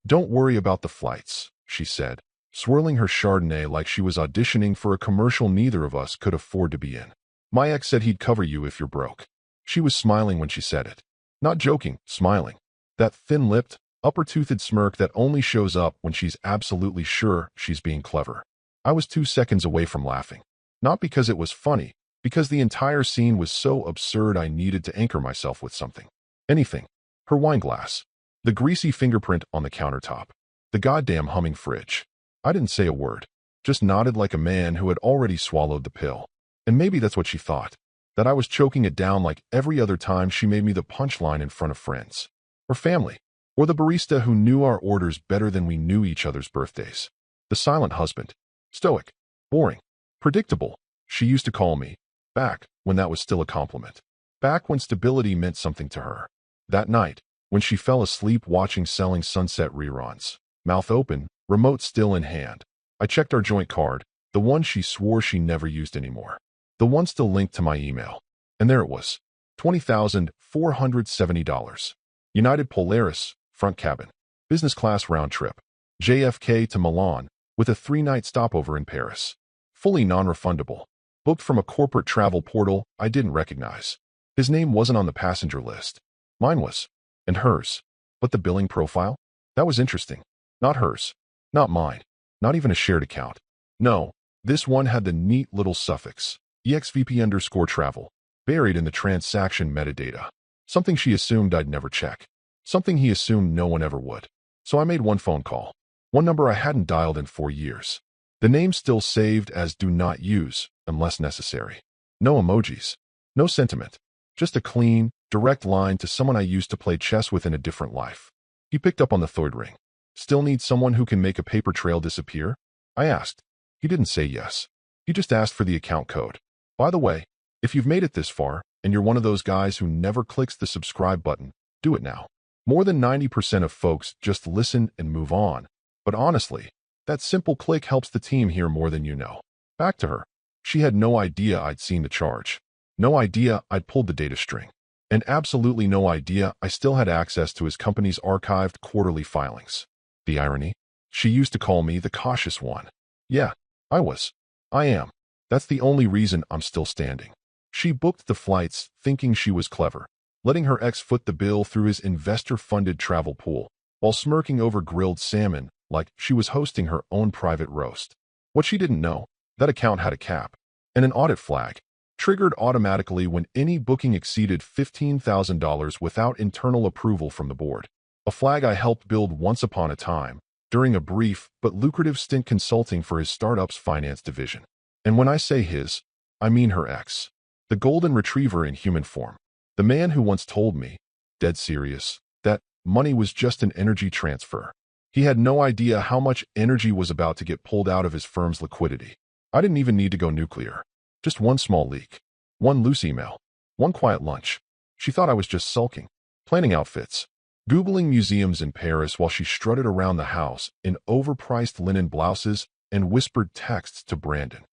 Don't worry about the flights, she said, swirling her Chardonnay like she was auditioning for a commercial neither of us could afford to be in. My ex said he'd cover you if you're broke. She was smiling when she said it. Not joking, smiling. That thin-lipped, upper-toothed smirk that only shows up when she's absolutely sure she's being clever. I was 2 seconds away from laughing. Not because it was funny, because the entire scene was so absurd I needed to anchor myself with something. Anything. Her wine glass. The greasy fingerprint on the countertop. The goddamn humming fridge. I didn't say a word. Just nodded like a man who had already swallowed the pill. And maybe that's what she thought. That I was choking it down like every other time she made me the punchline in front of friends. Or family. Or the barista who knew our orders better than we knew each other's birthdays. The silent husband. Stoic. Boring. Predictable. She used to call me. Back when that was still a compliment. Back when stability meant something to her. That night, when she fell asleep watching Selling Sunset reruns. Mouth open, remote still in hand. I checked our joint card, the one she swore she never used anymore. The one still linked to my email. And there it was. $20,470. United Polaris, front cabin. Business class round trip. JFK to Milan, with a 3-night stopover in Paris. Fully non-refundable. Booked from a corporate travel portal I didn't recognize. His name wasn't on the passenger list. Mine was. And hers. But the billing profile? That was interesting. Not hers. Not mine. Not even a shared account. No, this one had the neat little suffix, exvp_travel, buried in the transaction metadata. Something she assumed I'd never check. Something he assumed no one ever would. So I made one phone call. One number I hadn't dialed in 4 years. The name still saved as do not use, unless necessary. No emojis. No sentiment. Just a clean, direct line to someone I used to play chess with in a different life. He picked up on the third ring. Still need someone who can make a paper trail disappear? I asked. He didn't say yes. He just asked for the account code. By the way, if you've made it this far, and you're one of those guys who never clicks the subscribe button, do it now. More than 90% of folks just listen and move on. But honestly, that simple click helps the team hear more than you know. Back to her. She had no idea I'd seen the charge. No idea I'd pulled the data string. And absolutely no idea I still had access to his company's archived quarterly filings. The irony? She used to call me the cautious one. Yeah, I was. I am. That's the only reason I'm still standing. She booked the flights thinking she was clever, letting her ex foot the bill through his investor-funded travel pool, while smirking over grilled salmon like she was hosting her own private roast. What she didn't know, that account had a cap and an audit flag, triggered automatically when any booking exceeded $15,000 without internal approval from the board. A flag I helped build once upon a time, during a brief but lucrative stint consulting for his startup's finance division. And when I say his, I mean her ex. The golden retriever in human form. The man who once told me, dead serious, that money was just an energy transfer. He had no idea how much energy was about to get pulled out of his firm's liquidity. I didn't even need to go nuclear. Just one small leak. One loose email. One quiet lunch. She thought I was just sulking. Planning outfits. Googling museums in Paris while she strutted around the house in overpriced linen blouses and whispered texts to Brandon.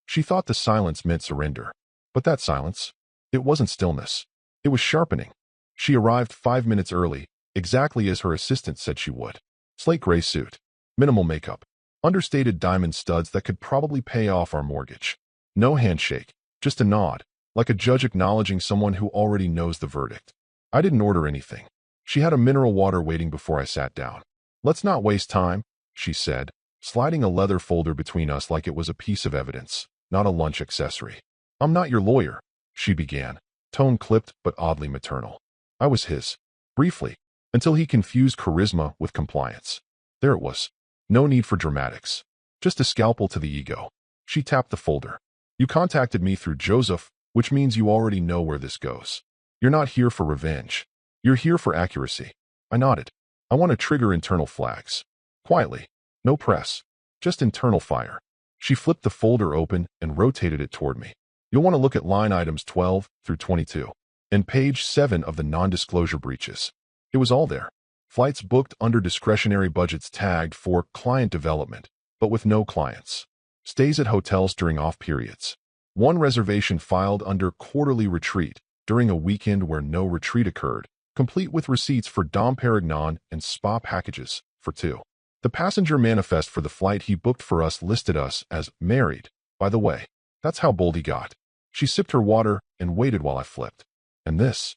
She thought the silence meant surrender. But that silence, it wasn't stillness. It was sharpening. She arrived 5 minutes early, exactly as her assistant said she would. Slate gray suit. Minimal makeup. Understated diamond studs that could probably pay off our mortgage. No handshake, just a nod, like a judge acknowledging someone who already knows the verdict. I didn't order anything. She had a mineral water waiting before I sat down. Let's not waste time, she said, sliding a leather folder between us like it was a piece of evidence, not a lunch accessory. I'm not your lawyer, she began, tone clipped but oddly maternal. I was his. Briefly, until he confused charisma with compliance. There it was. No need for dramatics. Just a scalpel to the ego. She tapped the folder. You contacted me through Joseph, which means you already know where this goes. You're not here for revenge. You're here for accuracy. I nodded. I want to trigger internal flags. Quietly. No press. Just internal fire. She flipped the folder open and rotated it toward me. You'll want to look at line items 12 through 22. And page 7 of the non-disclosure breaches. It was all there. Flights booked under discretionary budgets tagged for client development, but with no clients. Stays at hotels during off periods. One reservation filed under quarterly retreat during a weekend where no retreat occurred, complete with receipts for Dom Perignon and spa packages, for two. The passenger manifest for the flight he booked for us listed us as married, by the way. That's how bold he got. She sipped her water and waited while I flipped. And this?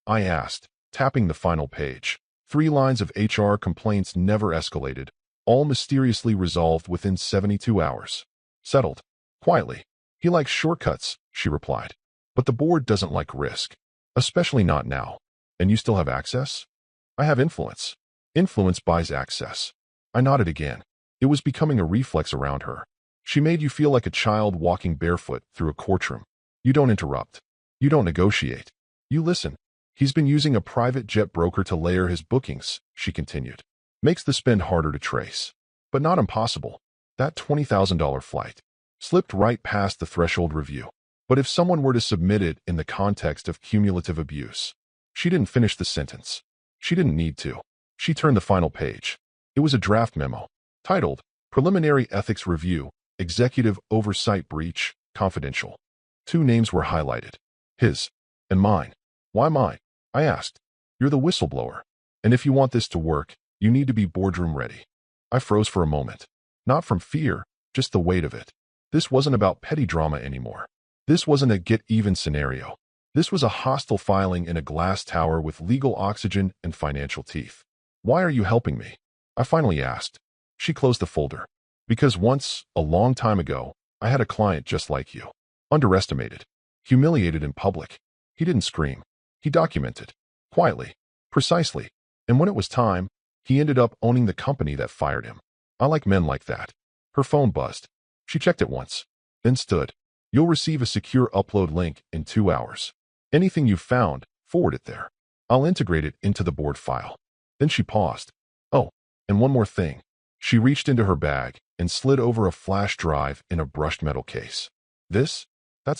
I asked, tapping the final page. 3 lines of HR complaints never escalated, all mysteriously resolved within 72 hours. Settled. Quietly. He likes shortcuts, she replied. But the board doesn't like risk. Especially not now. And you still have access? I have influence. Influence buys access. I nodded again. It was becoming a reflex around her. She made you feel like a child walking barefoot through a courtroom. You don't interrupt. You don't negotiate. You listen. He's been using a private jet broker to layer his bookings, she continued. Makes the spend harder to trace. But not impossible. That $20,000 flight slipped right past the threshold review. But if someone were to submit it in the context of cumulative abuse, she didn't finish the sentence. She didn't need to. She turned the final page. It was a draft memo, titled, Preliminary Ethics Review, Executive Oversight Breach, Confidential. 2 names were highlighted. His and mine. Why mine? I asked. You're the whistleblower. And if you want this to work, you need to be boardroom ready. I froze for a moment. Not from fear, just the weight of it. This wasn't about petty drama anymore. This wasn't a get-even scenario. This was a hostile filing in a glass tower with legal oxygen and financial teeth. Why are you helping me? I finally asked. She closed the folder. Because once, a long time ago, I had a client just like you. Underestimated. Humiliated in public. He didn't scream. He documented. Quietly. Precisely. And when it was time, he ended up owning the company that fired him. I like men like that. Her phone buzzed. She checked it once. Then stood. You'll receive a secure upload link in 2 hours. Anything you've found, forward it there. I'll integrate it into the board file. Then she paused. Oh, and one more thing. She reached into her bag and slid over a flash drive in a brushed metal case. That's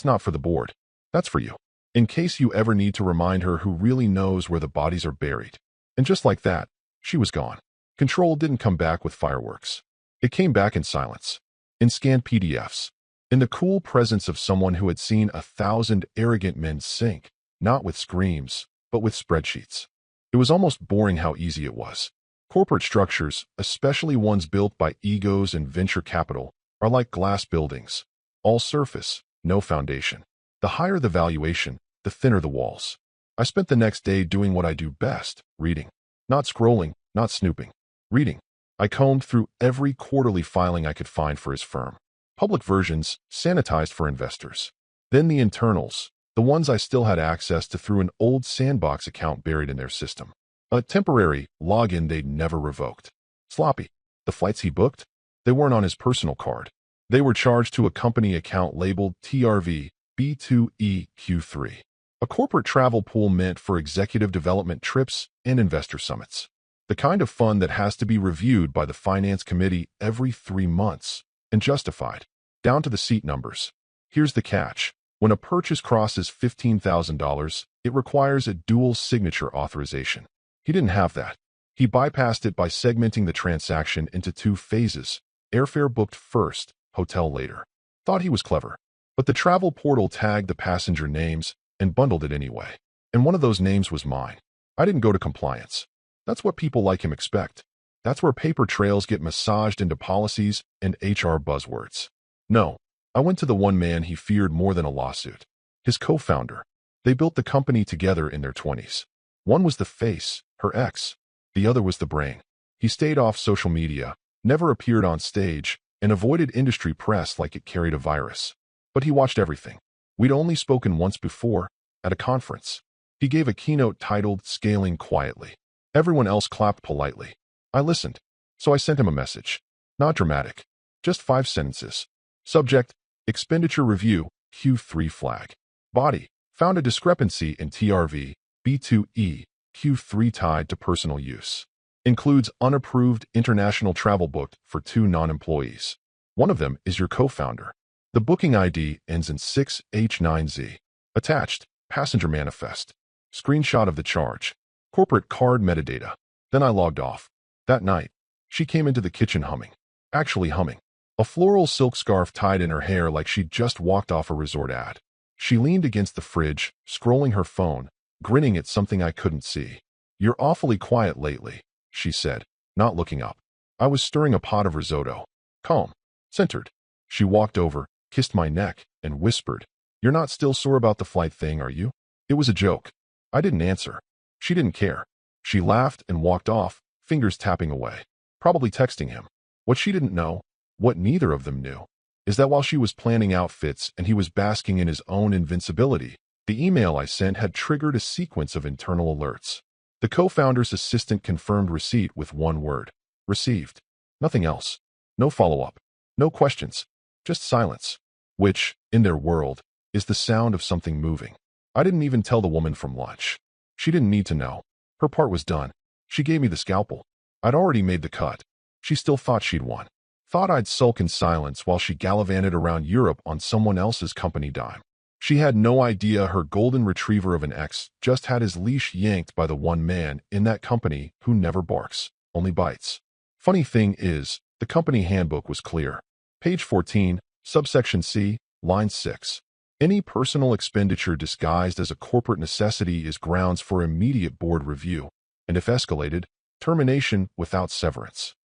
not for the board. That's for you. In case you ever need to remind her who really knows where the bodies are buried. And just like that, she was gone. Control didn't come back with fireworks. It came back in silence. In scanned PDFs. In the cool presence of someone who had seen 1,000 arrogant men sink, not with screams, but with spreadsheets. It was almost boring how easy it was. Corporate structures, especially ones built by egos and venture capital, are like glass buildings. All surface, no foundation. The higher the valuation, the thinner the walls. I spent the next day doing what I do best, reading. Not scrolling, not snooping. Reading. I combed through every quarterly filing I could find for his firm. Public versions, sanitized for investors. Then the internals, the ones I still had access to through an old sandbox account buried in their system. A temporary login they'd never revoked. Sloppy. The flights he booked? They weren't on his personal card. They were charged to a company account labeled TRV B2EQ3, a corporate travel pool meant for executive development trips and investor summits. The kind of fund that has to be reviewed by the finance committee every 3 months and justified, down to the seat numbers. Here's the catch. When a purchase crosses $15,000, it requires a dual signature authorization. He didn't have that. He bypassed it by segmenting the transaction into 2 phases. Airfare booked first, hotel later. Thought he was clever. But the travel portal tagged the passenger names and bundled it anyway. And one of those names was mine. I didn't go to compliance. That's what people like him expect. That's where paper trails get massaged into policies and HR buzzwords. No, I went to the one man he feared more than a lawsuit. His co-founder. They built the company together in their 20s. One was the face, her ex. The other was the brain. He stayed off social media, never appeared on stage, and avoided industry press like it carried a virus. But he watched everything. We'd only spoken once before, at a conference. He gave a keynote titled Scaling Quietly. Everyone else clapped politely. I listened, so I sent him a message. Not dramatic. Just 5 sentences. Subject, Expenditure Review, Q3 flag. Body, found a discrepancy in TRV, B2E, Q3 tied to personal use. Includes unapproved international travel booked for 2 non-employees. One of them is your co-founder. The booking ID ends in 6H9Z. Attached, passenger manifest. Screenshot of the charge. Corporate card metadata. Then I logged off. That night, she came into the kitchen humming. Actually humming. A floral silk scarf tied in her hair like she'd just walked off a resort ad. She leaned against the fridge, scrolling her phone, grinning at something I couldn't see. You're awfully quiet lately, she said. not looking up. I was stirring a pot of risotto. Calm. Centered. She walked over, kissed my neck, and whispered, "You're not still sore about the flight thing, are you?" It was a joke. I didn't answer. She didn't care. She laughed and walked off, fingers tapping away. Probably texting him. What she didn't know, what neither of them knew, is that while she was planning outfits and he was basking in his own invincibility, the email I sent had triggered a sequence of internal alerts. The co-founder's assistant confirmed receipt with one word. Received. Nothing else. No follow-up. No questions. Just silence. Which, in their world, is the sound of something moving. I didn't even tell the woman from lunch. She didn't need to know. Her part was done. She gave me the scalpel. I'd already made the cut. She still thought she'd won. Thought I'd sulk in silence while she gallivanted around Europe on someone else's company dime. She had no idea her golden retriever of an ex just had his leash yanked by the one man in that company who never barks, only bites. Funny thing is, the company handbook was clear. Page 14, subsection C, line 6. Any personal expenditure disguised as a corporate necessity is grounds for immediate board review, and if escalated, termination without severance.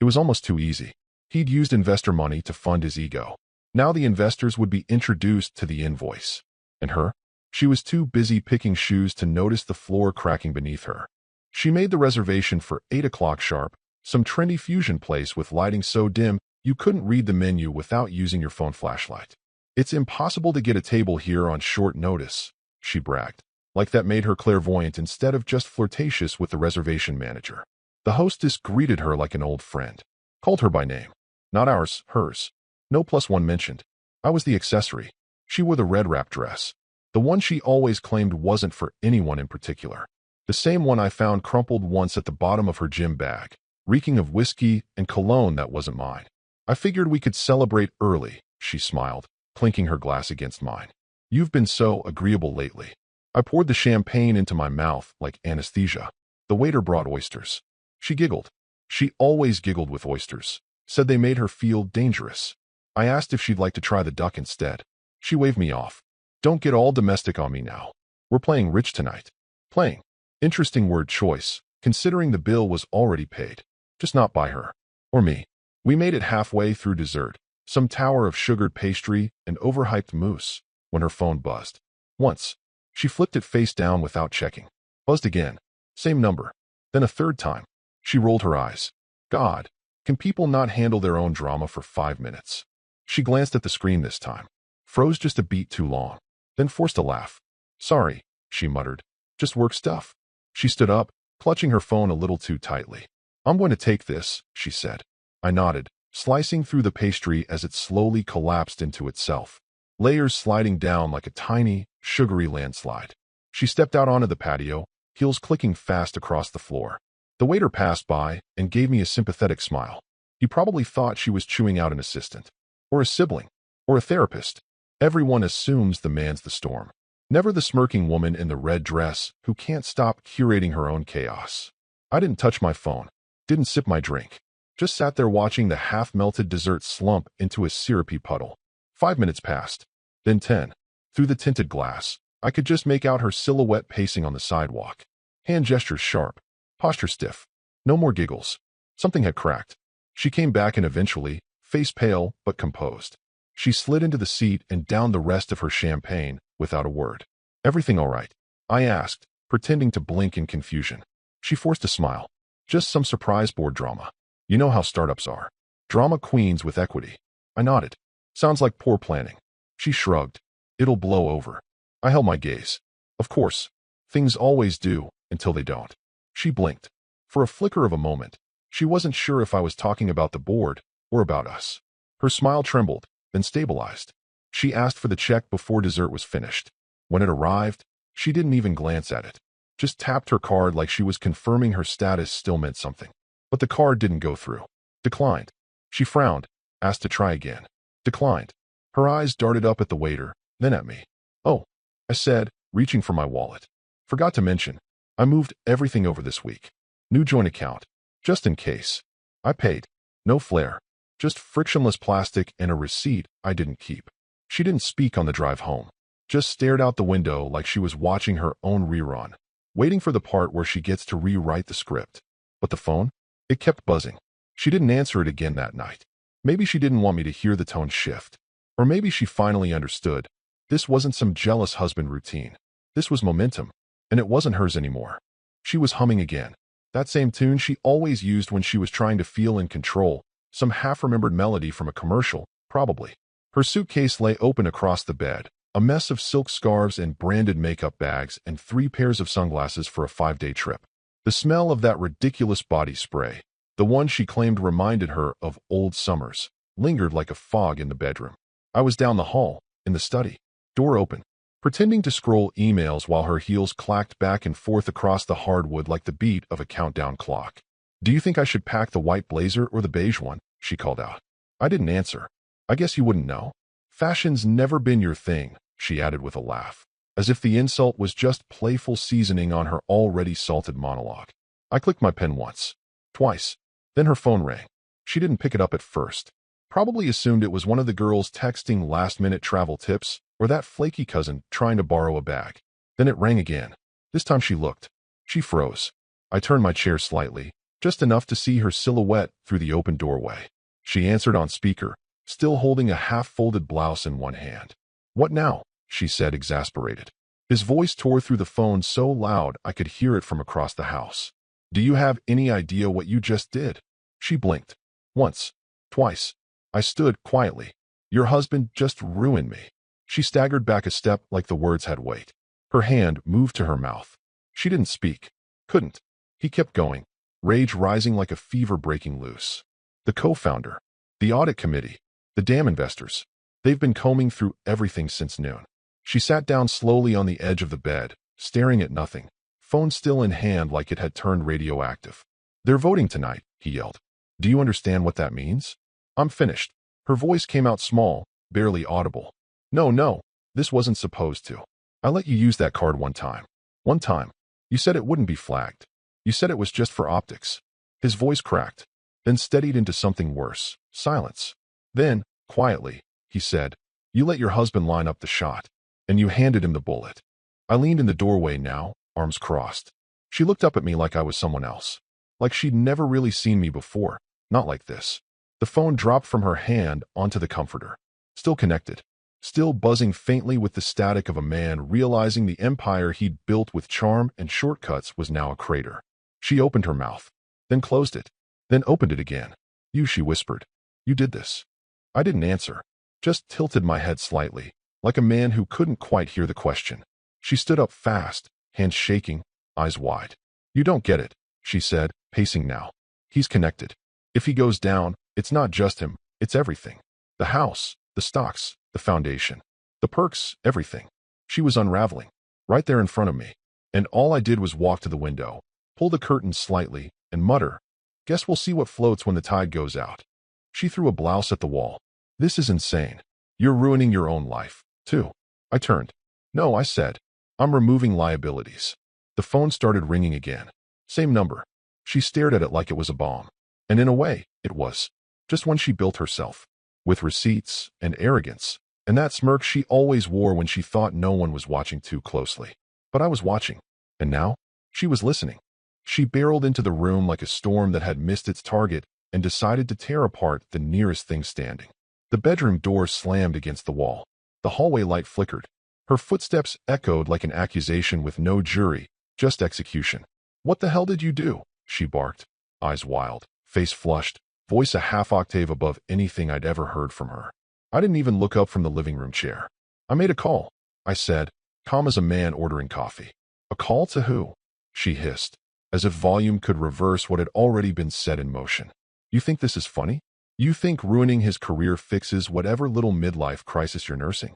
It was almost too easy. He'd used investor money to fund his ego. Now the investors would be introduced to the invoice. And her? She was too busy picking shoes to notice the floor cracking beneath her. She made the reservation for 8 o'clock sharp, some trendy fusion place with lighting so dim you couldn't read the menu without using your phone flashlight. "It's impossible to get a table here on short notice," she bragged, like that made her clairvoyant instead of just flirtatious with the reservation manager. The hostess greeted her like an old friend. Called her by name. Not ours, hers. No +1 mentioned. I was the accessory. She wore the red wrap dress. The one she always claimed wasn't for anyone in particular. The same one I found crumpled once at the bottom of her gym bag, reeking of whiskey and cologne that wasn't mine. I figured we could celebrate early, she smiled, clinking her glass against mine. "You've been so agreeable lately." I poured the champagne into my mouth like anesthesia. The waiter brought oysters. She giggled. She always giggled with oysters. Said they made her feel dangerous. I asked if she'd like to try the duck instead. She waved me off. "Don't get all domestic on me now. We're playing rich tonight." Playing. Interesting word choice, considering the bill was already paid. Just not by her. Or me. We made it halfway through dessert, some tower of sugared pastry and overhyped mousse, when her phone buzzed. Once. She flipped it face down without checking. Buzzed again. Same number. Then a third time. She rolled her eyes. God, can people not handle their own drama for 5 minutes? She glanced at the screen this time. Froze just a beat too long. Then forced a laugh. "Sorry," she muttered. "Just work stuff." She stood up, clutching her phone a little too tightly. "I'm going to take this," she said. I nodded, slicing through the pastry as it slowly collapsed into itself. Layers sliding down like a tiny, sugary landslide. She stepped out onto the patio, heels clicking fast across the floor. The waiter passed by and gave me a sympathetic smile. He probably thought she was chewing out an assistant. Or a sibling. Or a therapist. Everyone assumes the man's the storm. Never the smirking woman in the red dress who can't stop curating her own chaos. I didn't touch my phone. Didn't sip my drink. Just sat there watching the half-melted dessert slump into a syrupy puddle. 5 minutes passed. Then 10. Through the tinted glass, I could just make out her silhouette pacing on the sidewalk. Hand gestures sharp. Posture stiff. No more giggles. Something had cracked. She came back and eventually, face pale but composed. She slid into the seat and downed the rest of her champagne without a word. "Everything all right?" I asked, pretending to blink in confusion. She forced a smile. "Just some surprise board drama. You know how startups are. Drama queens with equity." I nodded. "Sounds like poor planning." She shrugged. "It'll blow over." I held my gaze. Of course. Things always do, until they don't. She blinked. For a flicker of a moment, she wasn't sure if I was talking about the board or about us. Her smile trembled, then stabilized. She asked for the check before dessert was finished. When it arrived, she didn't even glance at it. Just tapped her card like she was confirming her status still meant something. But the card didn't go through. Declined. She frowned, asked to try again. Declined. Her eyes darted up at the waiter, then at me. "Oh," I said, reaching for my wallet. "Forgot to mention, I moved everything over this week. New joint account. Just in case." I paid. No flair. Just frictionless plastic and a receipt I didn't keep. She didn't speak on the drive home. Just stared out the window like she was watching her own rerun, waiting for the part where she gets to rewrite the script. But the phone? It kept buzzing. She didn't answer it again that night. Maybe she didn't want me to hear the tone shift. Or maybe she finally understood. This wasn't some jealous husband routine. This was momentum, and it wasn't hers anymore. She was humming again. That same tune she always used when she was trying to feel in control, some half-remembered melody from a commercial, probably. Her suitcase lay open across the bed, a mess of silk scarves and branded makeup bags and 3 pairs of sunglasses for a 5-day trip. The smell of that ridiculous body spray, the one she claimed reminded her of old summers, lingered like a fog in the bedroom. I was down the hall, in the study, door open, pretending to scroll emails while her heels clacked back and forth across the hardwood like the beat of a countdown clock. "Do you think I should pack the white blazer or the beige one?" she called out. I didn't answer. "I guess you wouldn't know. Fashion's never been your thing," she added with a laugh, as if the insult was just playful seasoning on her already salted monologue. I clicked my pen once, twice. Then her phone rang. She didn't pick it up at first. Probably assumed it was one of the girls texting last-minute travel tips or that flaky cousin trying to borrow a bag. Then it rang again. This time she looked. She froze. I turned my chair slightly, just enough to see her silhouette through the open doorway. She answered on speaker, still holding a half-folded blouse in one hand. "What now?" she said, exasperated. His voice tore through the phone so loud I could hear it from across the house. "Do you have any idea what you just did?" She blinked. Once. Twice. I stood quietly. "Your husband just ruined me." She staggered back a step like the words had weight. Her hand moved to her mouth. She didn't speak. Couldn't. He kept going, rage rising like a fever breaking loose. "The co-founder. The audit committee. The damn investors. They've been combing through everything since noon." She sat down slowly on the edge of the bed, staring at nothing, phone still in hand like it had turned radioactive. "They're voting tonight," he yelled. "Do you understand what that means?" "I'm finished." Her voice came out small, barely audible. No, this wasn't supposed to. I let you use that card one time. One time. You said it wouldn't be flagged. You said it was just for optics." His voice cracked, then steadied into something worse. Silence. Then, quietly, he said, "You let your husband line up the shot, and you handed him the bullet." I leaned in the doorway now, arms crossed. She looked up at me like I was someone else. Like she'd never really seen me before. Not like this. The phone dropped from her hand onto the comforter. Still connected. Still buzzing faintly with the static of a man realizing the empire he'd built with charm and shortcuts was now a crater. She opened her mouth, then closed it, then opened it again. "You," she whispered. "You did this." I didn't answer, just tilted my head slightly, like a man who couldn't quite hear the question. She stood up fast, hands shaking, eyes wide. "You don't get it," she said, pacing now. "He's connected. If he goes down, it's not just him, it's everything. The house, the stocks, the foundation, the perks, everything." She was unraveling, right there in front of me, and all I did was walk to the window, pull the curtains slightly, and mutter, "Guess we'll see what floats when the tide goes out." She threw a blouse at the wall. "This is insane. You're ruining your own life, too." I turned. "No," I said. "I'm removing liabilities." The phone started ringing again. Same number. She stared at it like it was a bomb. And in a way, it was. Just one she built herself. With receipts and arrogance. And that smirk she always wore when she thought no one was watching too closely. But I was watching. And now? She was listening. She barreled into the room like a storm that had missed its target and decided to tear apart the nearest thing standing. The bedroom door slammed against the wall. The hallway light flickered. Her footsteps echoed like an accusation with no jury, just execution. "What the hell did you do?" she barked, eyes wild, face flushed, voice a half octave above anything I'd ever heard from her. I didn't even look up from the living room chair. "I made a call," I said, calm as a man ordering coffee. "A call to who?" she hissed, as if volume could reverse what had already been set in motion. "You think this is funny? You think ruining his career fixes whatever little midlife crisis you're nursing?"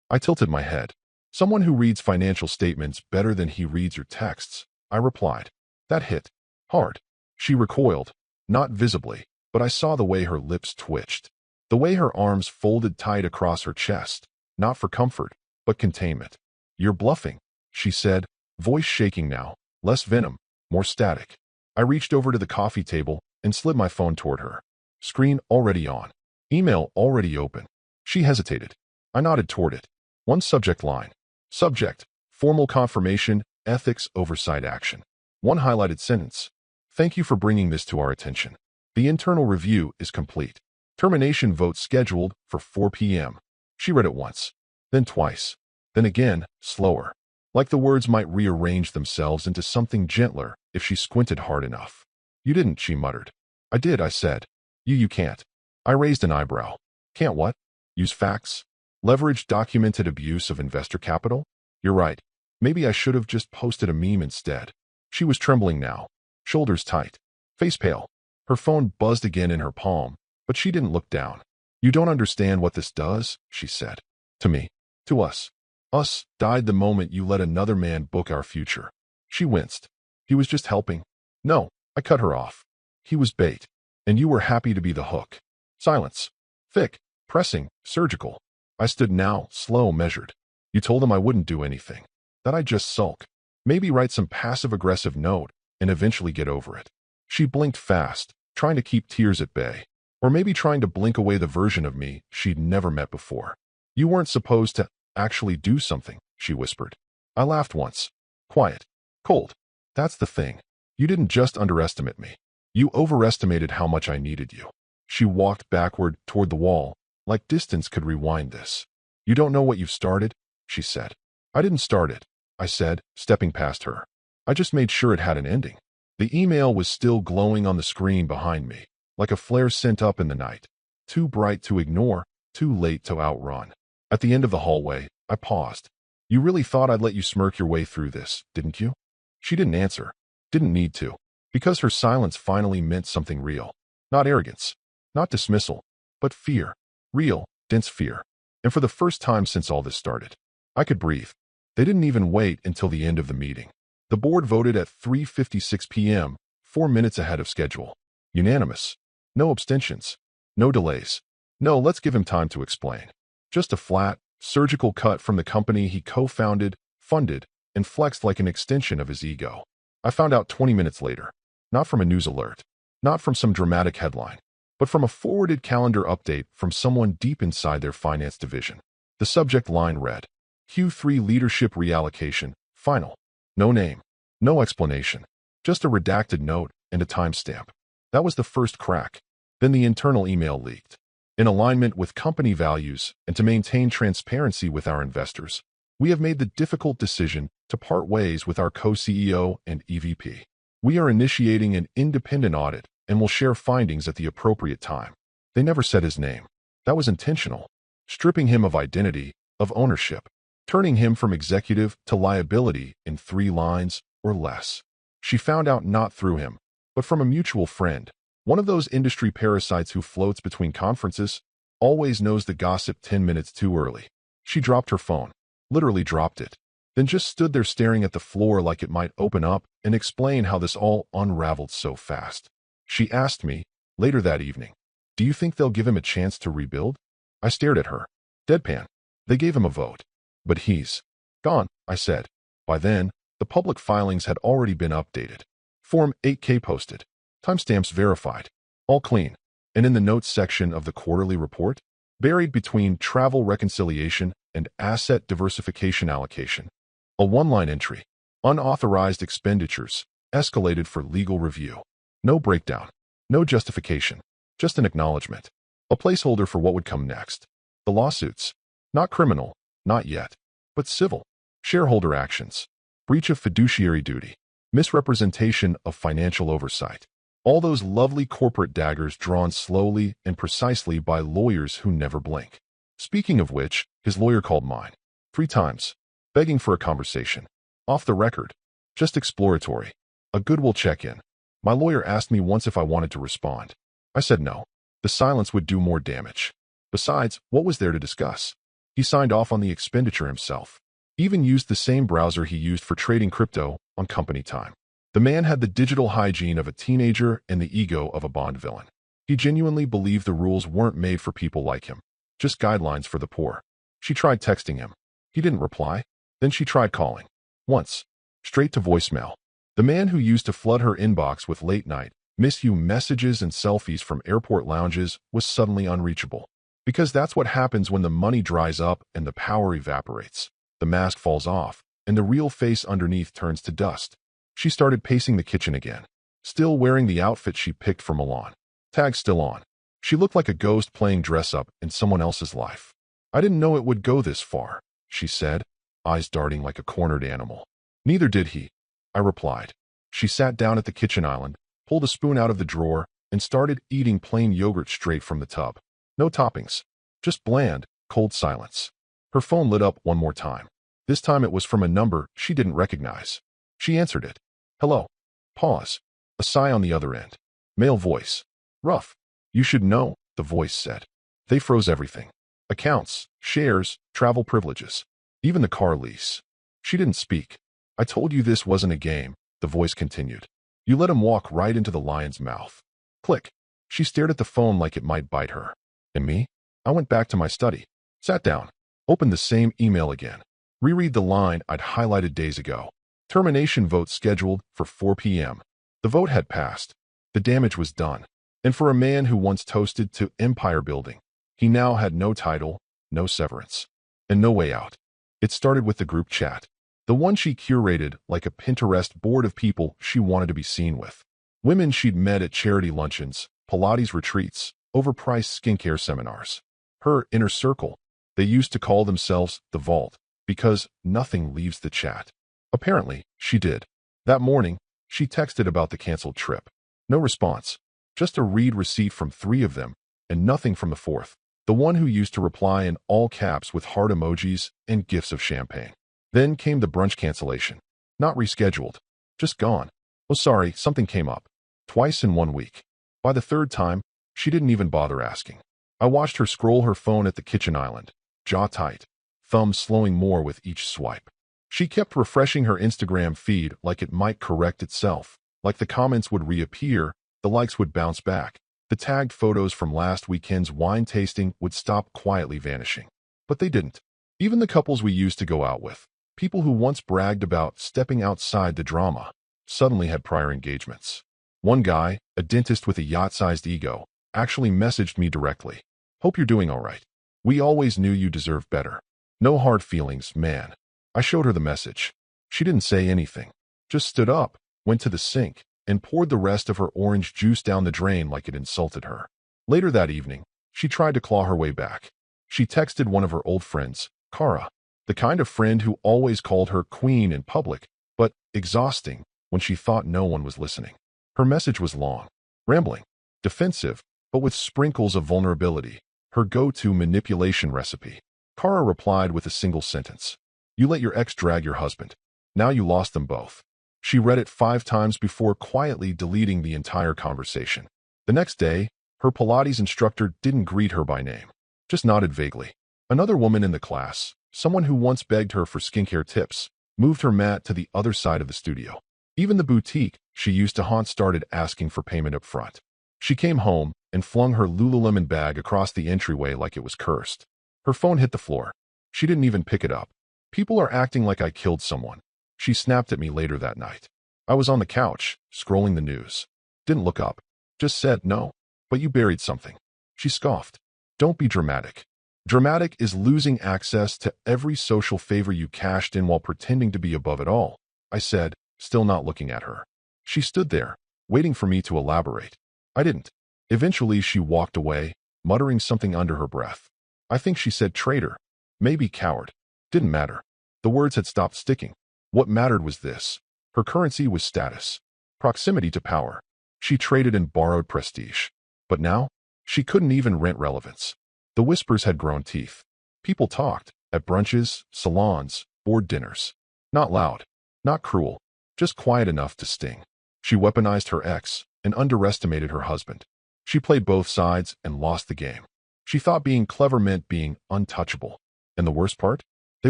I tilted my head. "Someone who reads financial statements better than he reads your texts," I replied. That hit hard. She recoiled, not visibly, but I saw the way her lips twitched, the way her arms folded tight across her chest, not for comfort, but containment. "You're bluffing," she said, voice shaking now, less venom, more static. I reached over to the coffee table and slid my phone toward her. Screen already on. Email already open. She hesitated. I nodded toward it. One subject line. Subject: formal confirmation, ethics oversight action. One highlighted sentence. Thank you for bringing this to our attention. The internal review is complete. Termination vote scheduled for 4 p.m. She read it once, then twice, then again, slower, like the words might rearrange themselves into something gentler if she squinted hard enough. You didn't, she muttered. I did, I said. You can't. I raised an eyebrow. Can't what? Use facts? Leverage documented abuse of investor capital? You're right. Maybe I should have just posted a meme instead. She was trembling now, shoulders tight, face pale. Her phone buzzed again in her palm, but she didn't look down. You don't understand what this does, she said. To me. To us. Us died the moment you let another man book our future. She winced. He was just helping. No, I cut her off. He was bait, and you were happy to be the hook. Silence. Thick, pressing, surgical. I stood now, slow, measured. You told him I wouldn't do anything, that I'd just sulk, maybe write some passive-aggressive note, and eventually get over it. She blinked fast, trying to keep tears at bay, or maybe trying to blink away the version of me she'd never met before. You weren't supposed to actually do something, she whispered. I laughed once. Quiet. Cold. That's the thing. You didn't just underestimate me. You overestimated how much I needed you. She walked backward toward the wall, like distance could rewind this. You don't know what you've started, she said. I didn't start it, I said, stepping past her. I just made sure it had an ending. The email was still glowing on the screen behind me, like a flare sent up in the night. Too bright to ignore, too late to outrun. At the end of the hallway, I paused. You really thought I'd let you smirk your way through this, didn't you? She didn't answer. Didn't need to. Because her silence finally meant something real. Not arrogance. Not dismissal. But fear. Real, dense fear. And for the first time since all this started, I could breathe. They didn't even wait until the end of the meeting. The board voted at 3:56 p.m., 4 minutes ahead of schedule. Unanimous. No abstentions. No delays. No, let's give him time to explain. Just a flat, surgical cut from the company he co-founded, funded, and flexed like an extension of his ego. I found out 20 minutes later. Not from a news alert. Not from some dramatic headline. But from a forwarded calendar update from someone deep inside their finance division. The subject line read, Q3 leadership reallocation, final. No name. No explanation. Just a redacted note and a timestamp. That was the first crack. Then the internal email leaked. In alignment with company values and to maintain transparency with our investors, we have made the difficult decision to part ways with our co-CEO and EVP. We are initiating an independent audit and will share findings at the appropriate time. They never said his name. That was intentional. Stripping him of identity, of ownership, turning him from executive to liability in 3 lines or less. She found out not through him, but from a mutual friend. One of those industry parasites who floats between conferences, always knows the gossip 10 minutes too early. She dropped her phone, literally dropped it, then just stood there staring at the floor like it might open up and explain how this all unraveled so fast. She asked me, later that evening, do you think they'll give him a chance to rebuild? I stared at her. Deadpan. They gave him a vote. But he's gone, I said. By then, the public filings had already been updated. Form 8K posted. Timestamps verified. All clean. And in the notes section of the quarterly report, buried between travel reconciliation and asset diversification allocation, a 1-line entry. Unauthorized expenditures, escalated for legal review. No breakdown. No justification. Just an acknowledgement. A placeholder for what would come next. The lawsuits. Not criminal. Not yet. But civil. Shareholder actions. Breach of fiduciary duty. Misrepresentation of financial oversight. All those lovely corporate daggers drawn slowly and precisely by lawyers who never blink. Speaking of which, his lawyer called mine. 3 times. Begging for a conversation. Off the record. Just exploratory. A goodwill check-in. My lawyer asked me once if I wanted to respond. I said no. The silence would do more damage. Besides, what was there to discuss? He signed off on the expenditure himself. Even used the same browser he used for trading crypto on company time. The man had the digital hygiene of a teenager and the ego of a Bond villain. He genuinely believed the rules weren't made for people like him, just guidelines for the poor. She tried texting him. He didn't reply. Then she tried calling. Once. Straight to voicemail. The man who used to flood her inbox with late-night, miss you messages and selfies from airport lounges was suddenly unreachable. Because that's what happens when the money dries up and the power evaporates. The mask falls off, and the real face underneath turns to dust. She started pacing the kitchen again. still wearing the outfit she picked for Milan. Tag still on. She looked like a ghost playing dress-up in someone else's life. I didn't know it would go this far, she said, eyes darting like a cornered animal. Neither did he, I replied. She sat down at the kitchen island, pulled a spoon out of the drawer, and started eating plain yogurt straight from the tub. No toppings. Just bland, cold silence. Her phone lit up one more time. This time it was from a number she didn't recognize. She answered it. Hello. Pause. A sigh on the other end. Male voice. Rough. You should know, the voice said. They froze everything. Accounts, shares, travel privileges. Even the car lease. She didn't speak. I told you this wasn't a game, the voice continued. You let him walk right into the lion's mouth. Click. She stared at the phone like it might bite her. And me? I went back to my study. Sat down. Opened the same email again. Reread the line I'd highlighted days ago. Termination vote scheduled for 4 p.m. The vote had passed. The damage was done. And for a man who once toasted to empire building, he now had no title, no severance, and no way out. It started with the group chat. The one she curated like a Pinterest board of people she wanted to be seen with. Women she'd met at charity luncheons, Pilates retreats, overpriced skincare seminars. Her inner circle. They used to call themselves the Vault, because nothing leaves the chat. Apparently, she did. That morning, she texted about the canceled trip. No response. Just a read receipt from 3 of them, and nothing from the 4th. The one who used to reply in all caps with heart emojis and gifts of champagne. Then came the brunch cancellation. Not rescheduled. Just gone. Oh, sorry, something came up. Twice in 1 week. By the 3rd time, she didn't even bother asking. I watched her scroll her phone at the kitchen island, jaw tight, thumbs slowing more with each swipe. She kept refreshing her Instagram feed like it might correct itself, like the comments would reappear, the likes would bounce back, the tagged photos from last weekend's wine tasting would stop quietly vanishing. But they didn't. Even the couples we used to go out with, people who once bragged about stepping outside the drama, suddenly had prior engagements. One guy, a dentist with a yacht-sized ego, actually messaged me directly. Hope you're doing all right. We always knew you deserved better. No hard feelings, man. I showed her the message. She didn't say anything. Just stood up, went to the sink, and poured the rest of her orange juice down the drain like it insulted her. Later that evening, she tried to claw her way back. She texted one of her old friends, Kara, the kind of friend who always called her queen in public, but exhausting when she thought no one was listening. Her message was long, rambling, defensive, but with sprinkles of vulnerability, her go-to manipulation recipe. Kara replied with a single sentence. You let your ex drag your husband. Now you lost them both. She read it 5 times before quietly deleting the entire conversation. The next day, her Pilates instructor didn't greet her by name, just nodded vaguely. Another woman in the class, someone who once begged her for skincare tips, moved her mat to the other side of the studio. Even the boutique she used to haunt started asking for payment up front. She came home and flung her Lululemon bag across the entryway like it was cursed. Her phone hit the floor. She didn't even pick it up. People are acting like I killed someone. She snapped at me later that night. I was on the couch, scrolling the news. Didn't look up. Just said, no, but you buried something. She scoffed. Don't be dramatic. Dramatic is losing access to every social favor you cashed in while pretending to be above it all, I said, still not looking at her. She stood there, waiting for me to elaborate. I didn't. Eventually, she walked away, muttering something under her breath. I think she said traitor. Maybe coward. Didn't matter. The words had stopped sticking. What mattered was this. Her currency was status. Proximity to power. She traded and borrowed prestige. But now, she couldn't even rent relevance. The whispers had grown teeth. People talked, at brunches, salons, board dinners. Not loud. Not cruel. Just quiet enough to sting. She weaponized her ex and underestimated her husband. She played both sides and lost the game. She thought being clever meant being untouchable. And the worst part? They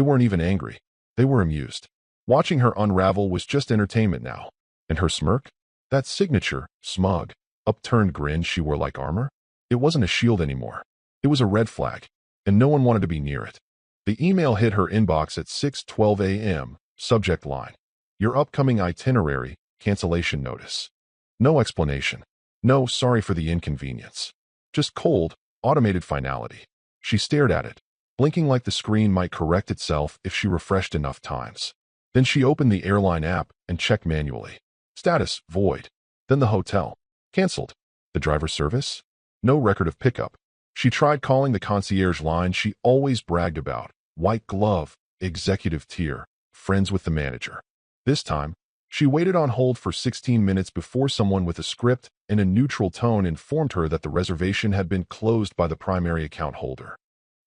weren't even angry. They were amused. Watching her unravel was just entertainment now. And her smirk? That signature, smug, upturned grin she wore like armor? It wasn't a shield anymore. It was a red flag, and no one wanted to be near it. The email hit her inbox at 6:12 a.m., subject line. Your upcoming itinerary, cancellation notice. No explanation. No sorry for the inconvenience. Just cold, automated finality. She stared at it, blinking like the screen might correct itself if she refreshed enough times. Then she opened the airline app and checked manually. Status, void. Then the hotel. Cancelled. The driver service? No record of pickup. She tried calling the concierge line she always bragged about. White glove, executive tier, friends with the manager. This time, she waited on hold for 16 minutes before someone with a script and a neutral tone informed her that the reservation had been closed by the primary account holder.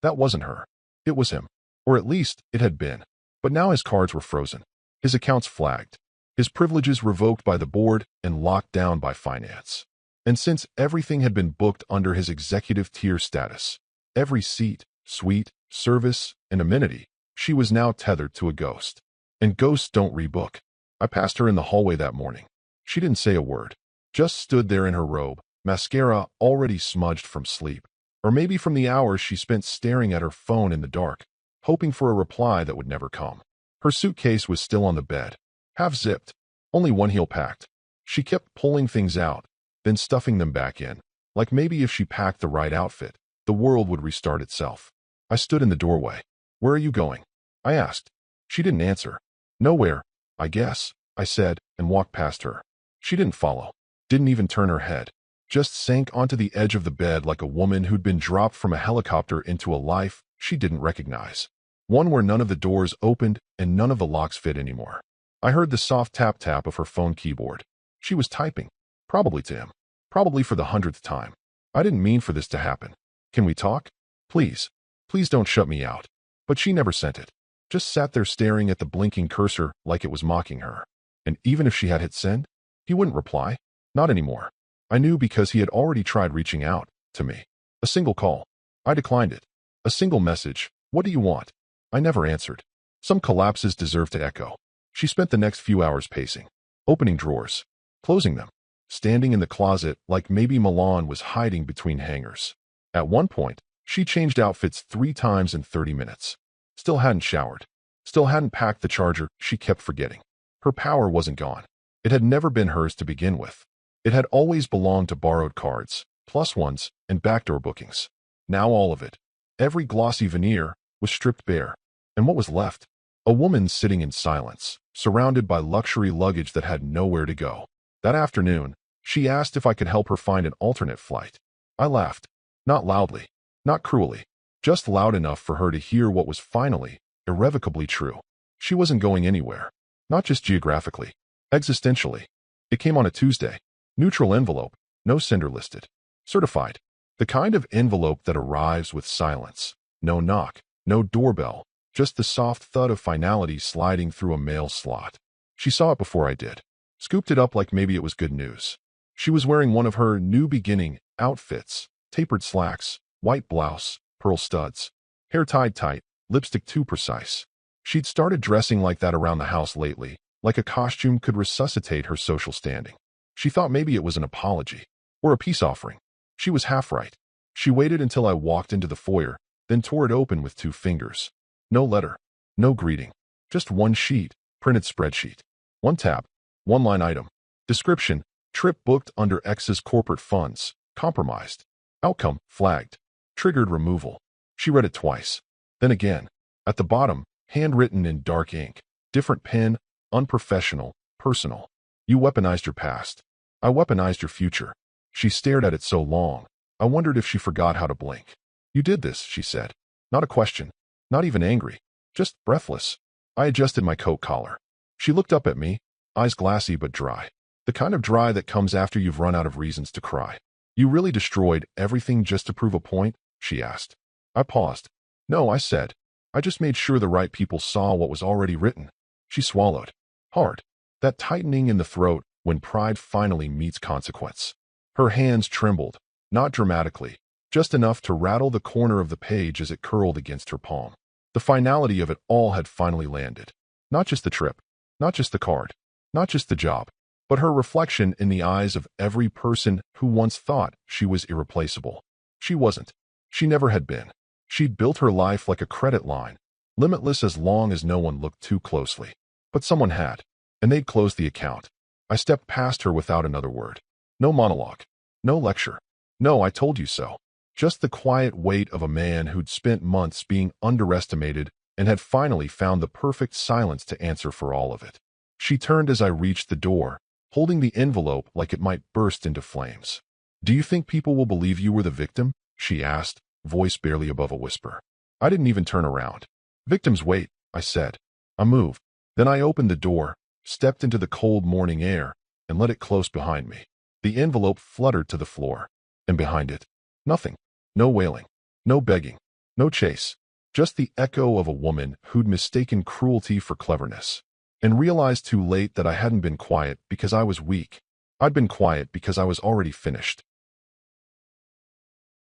That wasn't her. It was him. Or at least, it had been. But now his cards were frozen. His accounts flagged. His privileges revoked by the board and locked down by finance. And since everything had been booked under his executive tier status, every seat, suite, service, and amenity, she was now tethered to a ghost. And ghosts don't rebook. I passed her in the hallway that morning. She didn't say a word. Just stood there in her robe, mascara already smudged from sleep. Or maybe from the hours she spent staring at her phone in the dark, hoping for a reply that would never come. Her suitcase was still on the bed, half zipped, only one heel packed. She kept pulling things out, then stuffing them back in, like maybe if she packed the right outfit, the world would restart itself. I stood in the doorway. "Where are you going?" I asked. She didn't answer. "Nowhere, I guess," I said, and walked past her. She didn't follow, didn't even turn her head, just sank onto the edge of the bed like a woman who'd been dropped from a helicopter into a life she didn't recognize. One where none of the doors opened and none of the locks fit anymore. I heard the soft tap-tap of her phone keyboard. She was typing, probably to him, probably for the 100th time. "I didn't mean for this to happen. Can we talk? Please. Please don't shut me out." But she never sent it. Just sat there staring at the blinking cursor like it was mocking her. And even if she had hit send, he wouldn't reply. Not anymore. I knew because he had already tried reaching out to me. A single call. I declined it. A single message. "What do you want?" I never answered. Some collapses deserve to echo. She spent the next few hours pacing, opening drawers, closing them, standing in the closet like maybe Milan was hiding between hangers. At one point, she changed outfits 3 times in 30 minutes. Still hadn't showered. Still hadn't packed the charger she kept forgetting. Her power wasn't gone. It had never been hers to begin with. It had always belonged to borrowed cards, plus ones, and backdoor bookings. Now all of it, every glossy veneer, was stripped bare. And what was left? A woman sitting in silence, surrounded by luxury luggage that had nowhere to go. That afternoon, she asked if I could help her find an alternate flight. I laughed. Not loudly, not cruelly, just loud enough for her to hear what was finally, irrevocably true. She wasn't going anywhere. Not just geographically, existentially. It came on a Tuesday. Neutral envelope, no sender listed. Certified. The kind of envelope that arrives with silence. No knock, no doorbell, just the soft thud of finality sliding through a mail slot. She saw it before I did. Scooped it up like maybe it was good news. She was wearing one of her new beginning outfits. Tapered slacks, white blouse, pearl studs. Hair tied tight, lipstick too precise. She'd started dressing like that around the house lately, like a costume could resuscitate her social standing. She thought maybe it was an apology, or a peace offering. She was half right. She waited until I walked into the foyer, then tore it open with 2 fingers. No letter, no greeting, just one sheet, printed spreadsheet. One tab, one line item. Description, trip booked under X's corporate funds, compromised. Outcome, flagged. Triggered removal. She read it twice. Then again. At the bottom, handwritten in dark ink. Different pen, unprofessional, personal. "You weaponized your past. I weaponized your future." She stared at it so long, I wondered if she forgot how to blink. "You did this," she said. Not a question. Not even angry. Just breathless. I adjusted my coat collar. She looked up at me, eyes glassy but dry. The kind of dry that comes after you've run out of reasons to cry. "You really destroyed everything just to prove a point?" she asked. I paused. "No," I said. "I just made sure the right people saw what was already written." She swallowed. Hard. That tightening in the throat when pride finally meets consequence. Her hands trembled, not dramatically, just enough to rattle the corner of the page as it curled against her palm. The finality of it all had finally landed. Not just the trip, not just the card, not just the job, but her reflection in the eyes of every person who once thought she was irreplaceable. She wasn't. She never had been. She'd built her life like a credit line, limitless as long as no one looked too closely. But someone had, and they'd closed the account. I stepped past her without another word. No monologue. No lecture. No, I told you so. Just the quiet weight of a man who'd spent months being underestimated and had finally found the perfect silence to answer for all of it. She turned as I reached the door, holding the envelope like it might burst into flames. "Do you think people will believe you were the victim?" she asked, voice barely above a whisper. I didn't even turn around. "Victims wait," I said. I moved. Then I opened the door, stepped into the cold morning air, and let it close behind me. The envelope fluttered to the floor, and behind it, nothing. No wailing, no begging, no chase. Just the echo of a woman who'd mistaken cruelty for cleverness, and realized too late that I hadn't been quiet because I was weak. I'd been quiet because I was already finished.